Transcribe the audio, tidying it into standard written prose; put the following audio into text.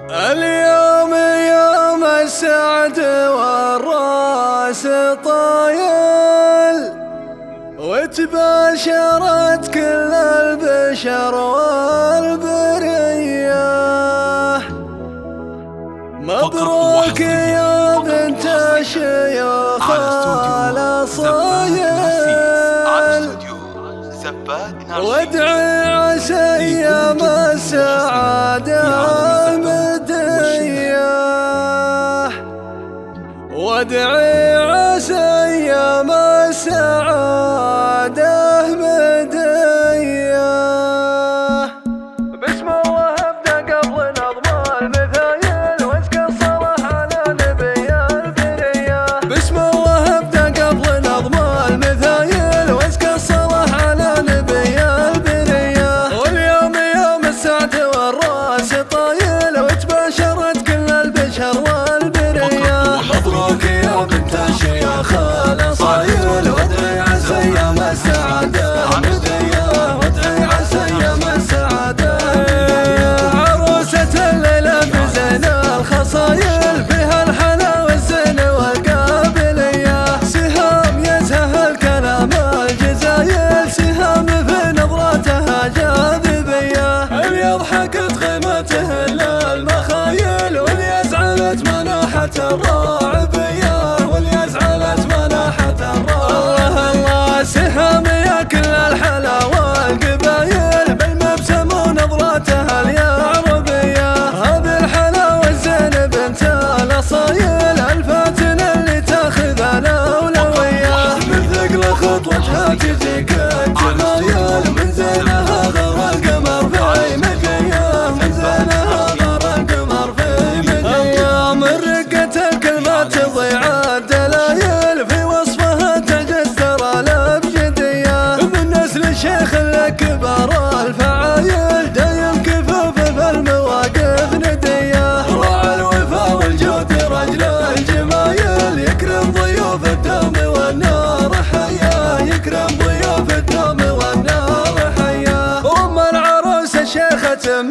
اليوم يوم السعد والراس طايل، وتباشرت كل البشر والبرية. مبروك يا بنت الشيوخ الأصايل، وادعي عسى ايام السعادة المدية، وادعي عسى ايام السعادة مدية. بسم الله ابدا قبل نظم المثايل، وازكى الصلاة على نبي البرية. بسم الله ابدا قبل نظم المثايل، وازكى الصلاة على نبي البرية. واليوم يوم السعد والراس طايل، وتباشرت كل البشر والبرية. مبروك يا بنت الشيوخ الأصايل، وادعي عسى ايام السعادة المدية، وادعي عسى ايام السعادة المدية. عروسة الليلة بزين الخصايل، بها الحلا والزين والقابلية. سهام يزهى الكلام الجزايل، سهام في نظرتها جاذبية. اللي يضحكت خيمته للمخايل، واللي يزعلت مناحة الراعبية، واللي يزعلت مناحة الراعبية. الله سهام يا كل الحلا والقبايل، بالمبسم ونظرتها اليعربية. هذه الحلا والزين بنت الأصايل، الفاتن اللي تاخذ الأولوية. من ثقل خطوتها تجيك الجمايل، من زينها غار القمر في مدية، من زينها غار القمر في مدية. من رقة الكلمات تضيع الدلايل، في وصفها تجسر الأبجدية. من نسل الشيخ الأكبر الفعايل، دايم كفوف في المواقف ندية. راعى الوفا والجود رجل الجمايل، يكرم ضيوف الدوم والنار حيا، يكرم ضيوف الدوم والنار حيا. أم العروس شيخة